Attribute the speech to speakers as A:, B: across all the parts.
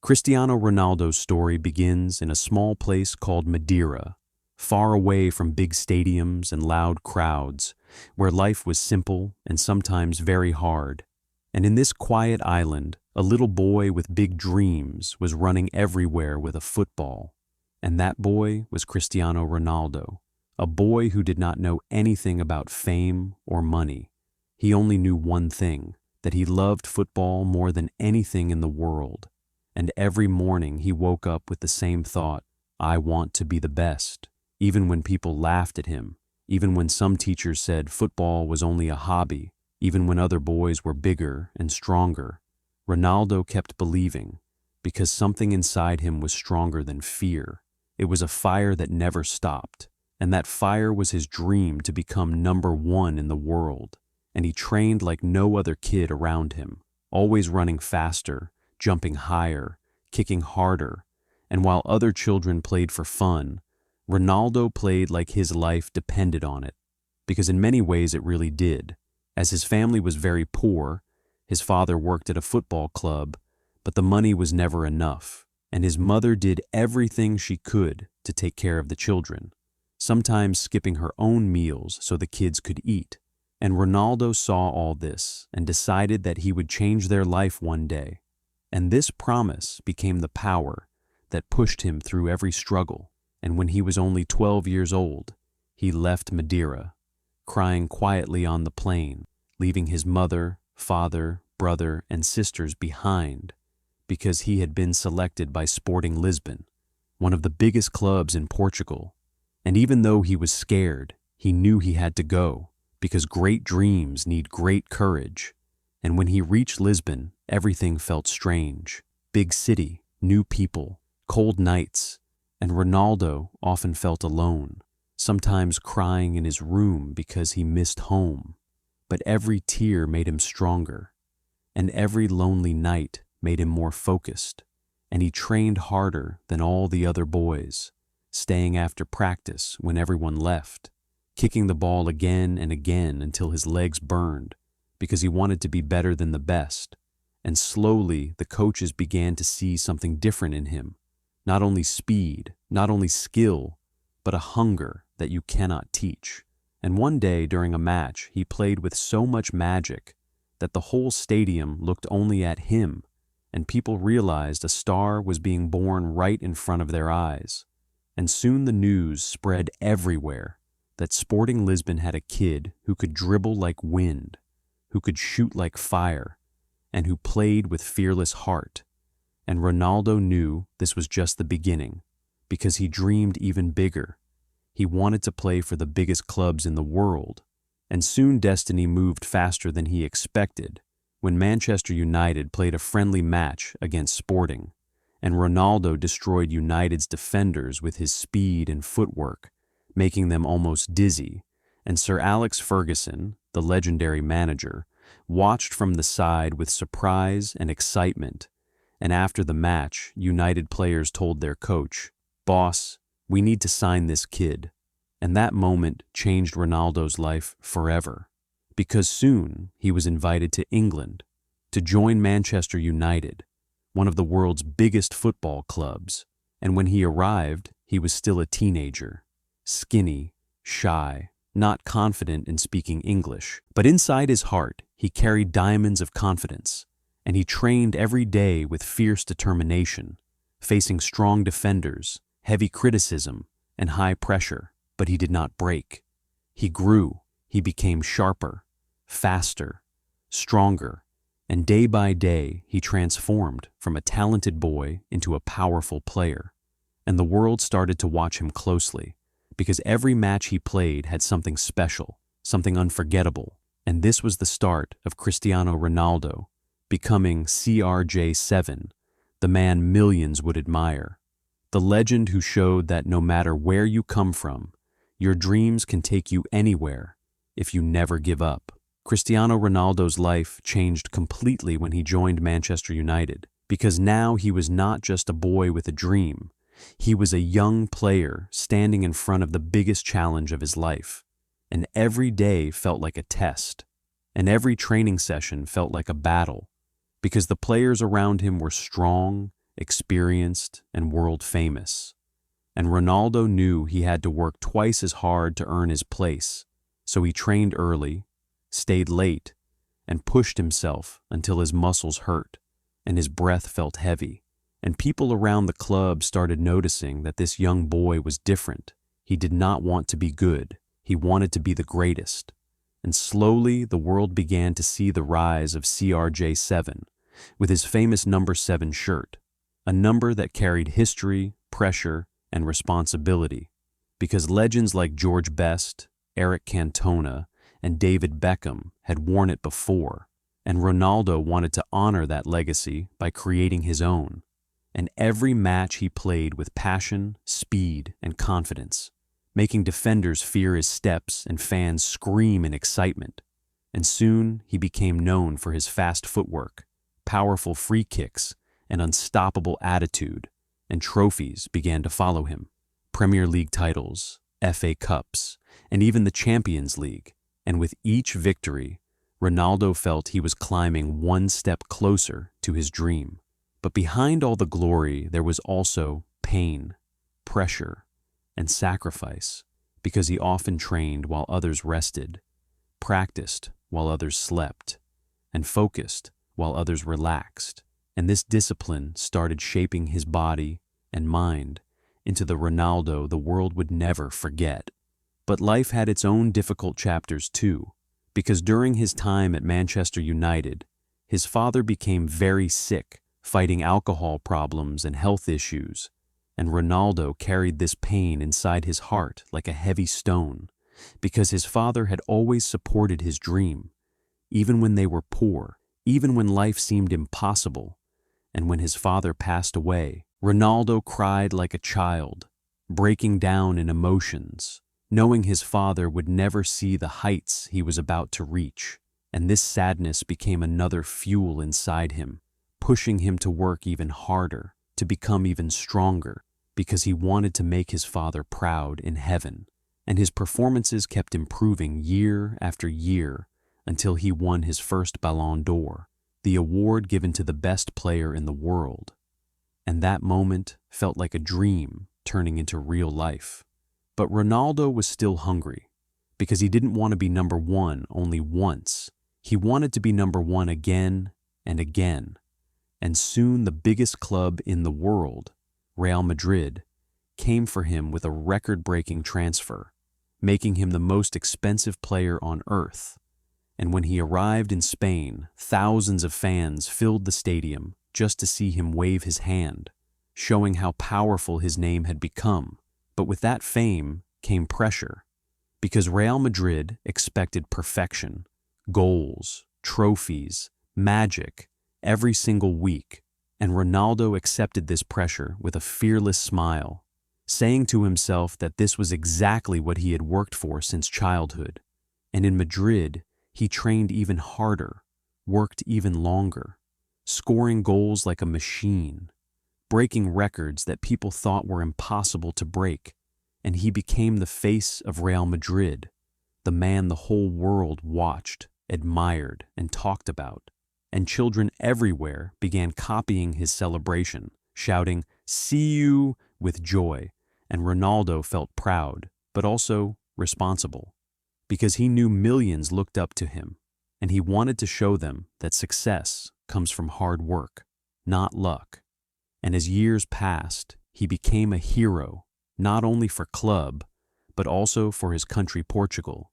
A: Cristiano Ronaldo's story begins in a small place called Madeira, far away from big stadiums and loud crowds, where life was simple and sometimes very hard. And in this quiet island, a little boy with big dreams was running everywhere with a football. And that boy was Cristiano Ronaldo, a boy who did not know anything about fame or money. He only knew one thing, that he loved football more than anything in the world. And every morning he woke up with the same thought, I want to be the best. Even when people laughed at him, even when some teachers said football was only a hobby, even when other boys were bigger and stronger, Ronaldo kept believing, because something inside him was stronger than fear. It was a fire that never stopped, and that fire was his dream to become number one in the world. And he trained like no other kid around him, always running faster, jumping higher, kicking harder. And while other children played for fun, Ronaldo played like his life depended on it, because in many ways it really did. As his family was very poor, his father worked at a football club, but the money was never enough, and his mother did everything she could to take care of the children, sometimes skipping her own meals so the kids could eat. And Ronaldo saw all this and decided that he would change their life one day. And this promise became the power that pushed him through every struggle. And when he was only 12 years old, he left Madeira, crying quietly on the plane, leaving his mother, father, brother, and sisters behind, because he had been selected by Sporting Lisbon, one of the biggest clubs in Portugal. And even though he was scared, he knew he had to go, because great dreams need great courage. And when he reached Lisbon, everything felt strange. Big city, new people, cold nights, and Ronaldo often felt alone, sometimes crying in his room because he missed home. But every tear made him stronger, and every lonely night made him more focused, and he trained harder than all the other boys, staying after practice when everyone left, kicking the ball again and again until his legs burned, because he wanted to be better than the best. And slowly the coaches began to see something different in him, not only speed, not only skill, but a hunger that you cannot teach. And one day during a match, he played with so much magic that the whole stadium looked only at him, and people realized a star was being born right in front of their eyes. And soon the news spread everywhere that Sporting Lisbon had a kid who could dribble like wind, who could shoot like fire, and who played with fearless heart. And Ronaldo knew this was just the beginning, because he dreamed even bigger. He wanted to play for the biggest clubs in the world, and soon destiny moved faster than he expected when Manchester United played a friendly match against Sporting, and Ronaldo destroyed United's defenders with his speed and footwork, making them almost dizzy. And Sir Alex Ferguson, the legendary manager, watched from the side with surprise and excitement. And after the match, United players told their coach, "Boss, we need to sign this kid." And that moment changed Ronaldo's life forever, because soon he was invited to England to join Manchester United, one of the world's biggest football clubs. And when he arrived, he was still a teenager, skinny, shy, not confident in speaking English. But inside his heart, he carried diamonds of confidence, and he trained every day with fierce determination, facing strong defenders, heavy criticism, and high pressure. But he did not break. He grew, he became sharper, faster, stronger, and day by day he transformed from a talented boy into a powerful player. And the world started to watch him closely, because every match he played had something special, something unforgettable. And this was the start of Cristiano Ronaldo, becoming CR7, the man millions would admire, the legend who showed that no matter where you come from, your dreams can take you anywhere if you never give up. Cristiano Ronaldo's life changed completely when he joined Manchester United, because now he was not just a boy with a dream. He was a young player standing in front of the biggest challenge of his life, and every day felt like a test, and every training session felt like a battle, because the players around him were strong experienced, and world-famous. And Ronaldo knew he had to work twice as hard to earn his place, so he trained early, stayed late, and pushed himself until his muscles hurt and his breath felt heavy. And people around the club started noticing that this young boy was different. He did not want to be good. He wanted to be the greatest. And slowly the world began to see the rise of CR7 with his famous number 7 shirt, a number that carried history, pressure, and responsibility, because legends like George Best, Eric Cantona, and David Beckham had worn it before, and Ronaldo wanted to honor that legacy by creating his own. And every match he played with passion, speed, and confidence, making defenders fear his steps and fans scream in excitement. And soon he became known for his fast footwork, powerful free kicks, and unstoppable attitude, and trophies began to follow him. Premier League titles, FA Cups, and even the Champions League. And with each victory, Ronaldo felt he was climbing one step closer to his dream. But behind all the glory, there was also pain, pressure, and sacrifice, because he often trained while others rested, practiced while others slept, and focused while others relaxed. And this discipline started shaping his body and mind into the Ronaldo the world would never forget. But life had its own difficult chapters too, because during his time at Manchester United, his father became very sick, fighting alcohol problems and health issues, and Ronaldo carried this pain inside his heart like a heavy stone, because his father had always supported his dream, even when they were poor, even when life seemed impossible. And when his father passed away, Ronaldo cried like a child, breaking down in emotions, knowing his father would never see the heights he was about to reach. And this sadness became another fuel inside him, pushing him to work even harder, to become even stronger, because he wanted to make his father proud in heaven. And his performances kept improving year after year until he won his first Ballon d'Or, the award given to the best player in the world. And that moment felt like a dream turning into real life. But Ronaldo was still hungry, because he didn't want to be number one only once. He wanted to be number one again and again. And soon the biggest club in the world, Real Madrid, came for him with a record-breaking transfer, making him the most expensive player on earth. And when he arrived in Spain, thousands of fans filled the stadium just to see him wave his hand, showing how powerful his name had become. But with that fame came pressure, because Real Madrid expected perfection, goals, trophies, magic, every single week, and Ronaldo accepted this pressure with a fearless smile, saying to himself that this was exactly what he had worked for since childhood. And in Madrid, he trained even harder, worked even longer, scoring goals like a machine, breaking records that people thought were impossible to break, and he became the face of Real Madrid, the man the whole world watched, admired, and talked about. And children everywhere began copying his celebration, shouting, "See you," with joy, and Ronaldo felt proud, but also responsible, because he knew millions looked up to him, and he wanted to show them that success comes from hard work, not luck. And as years passed, he became a hero, not only for club, but also for his country Portugal,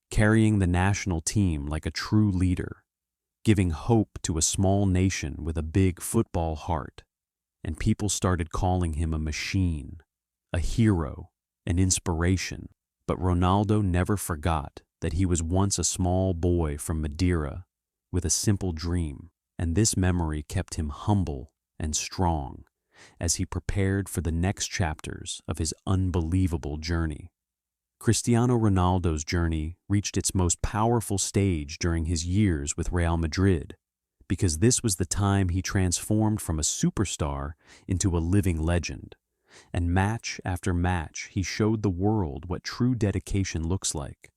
A: carrying the national team like a true leader, giving hope to a small nation with a big football heart. And people started calling him a machine, a hero, an inspiration. But Ronaldo never forgot that he was once a small boy from Madeira with a simple dream, and this memory kept him humble and strong as he prepared for the next chapters of his unbelievable journey. Cristiano Ronaldo's journey reached its most powerful stage during his years with Real Madrid, because this was the time he transformed from a superstar into a living legend. And match after match, he showed the world what true dedication looks like,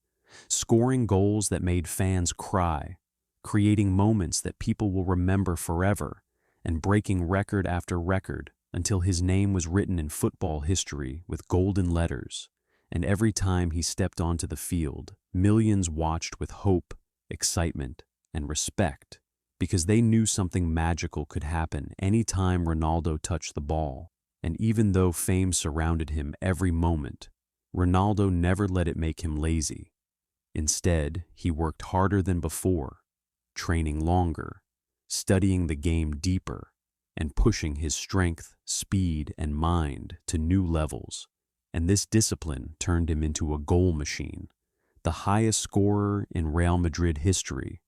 A: scoring goals that made fans cry, creating moments that people will remember forever, and breaking record after record until his name was written in football history with golden letters. And every time he stepped onto the field, millions watched with hope, excitement, and respect, because they knew something magical could happen any time Ronaldo touched the ball. And even though fame surrounded him every moment, Ronaldo never let it make him lazy. Instead, he worked harder than before, training longer, studying the game deeper, and pushing his strength, speed, and mind to new levels. And this discipline turned him into a goal machine, the highest scorer in Real Madrid history,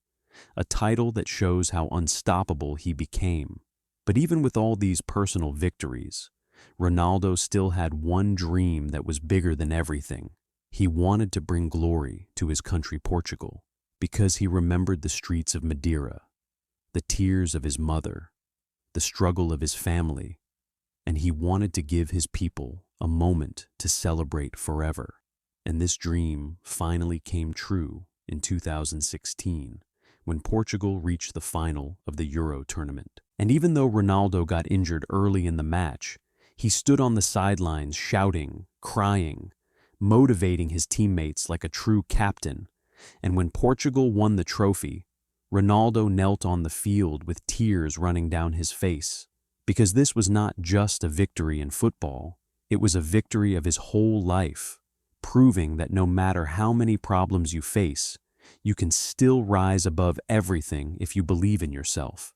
A: a title that shows how unstoppable he became. But even with all these personal victories, Ronaldo still had one dream that was bigger than everything. He wanted to bring glory to his country, Portugal, because he remembered the streets of Madeira, the tears of his mother, the struggle of his family, and he wanted to give his people a moment to celebrate forever. And this dream finally came true in 2016, when Portugal reached the final of the Euro tournament. And even though Ronaldo got injured early in the match, he stood on the sidelines shouting, crying, motivating his teammates like a true captain. And when Portugal won the trophy, Ronaldo knelt on the field with tears running down his face, because this was not just a victory in football, it was a victory of his whole life, proving that no matter how many problems you face, you can still rise above everything if you believe in yourself.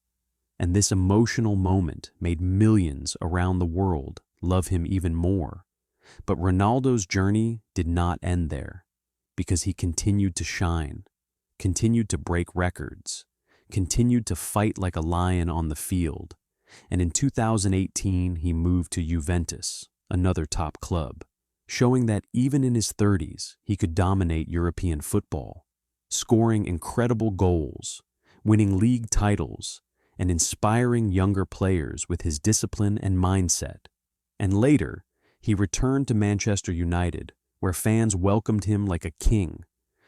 A: And this emotional moment made millions around the world love him even more. But Ronaldo's journey did not end there, because he continued to shine, continued to break records, continued to fight like a lion on the field. And in 2018, he moved to Juventus, another top club, showing that even in his 30s, he could dominate European football, scoring incredible goals, winning league titles, and inspiring younger players with his discipline and mindset. And later, he returned to Manchester United, where fans welcomed him like a king,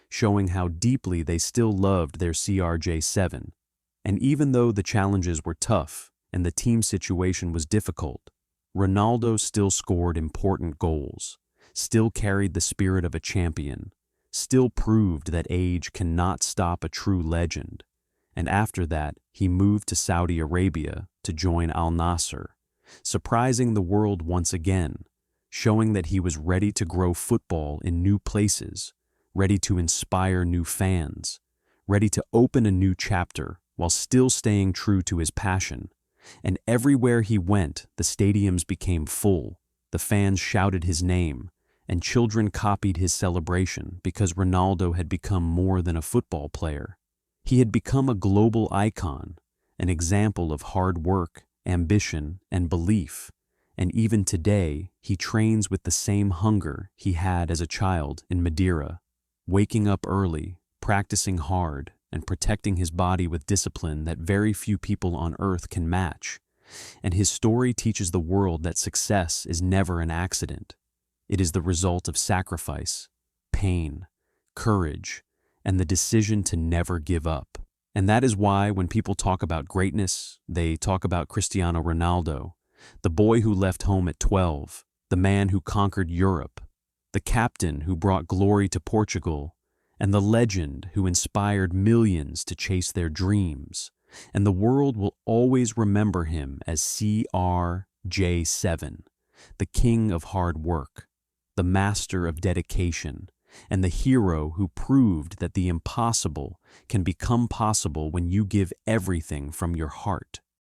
A: showing how deeply they still loved their CR7. And even though the challenges were tough and the team situation was difficult, Ronaldo still scored important goals, still carried the spirit of a champion, still proved that age cannot stop a true legend. And after that, he moved to Saudi Arabia to join Al Nassr, surprising the world once again, showing that he was ready to grow football in new places, ready to inspire new fans, ready to open a new chapter while still staying true to his passion. And everywhere he went, the stadiums became full, the fans shouted his name, and children copied his celebration because Ronaldo had become more than a football player. He had become a global icon, an example of hard work, ambition, and belief. And even today, he trains with the same hunger he had as a child in Madeira, waking up early, practicing hard, and protecting his body with discipline that very few people on earth can match. And his story teaches the world that success is never an accident. It is the result of sacrifice, pain, courage, and the decision to never give up. And that is why when people talk about greatness, they talk about Cristiano Ronaldo, the boy who left home at 12, the man who conquered Europe, the captain who brought glory to Portugal, and the legend who inspired millions to chase their dreams. And the world will always remember him as CR7, the king of hard work, the master of dedication, and the hero who proved that the impossible can become possible when you give everything from your heart.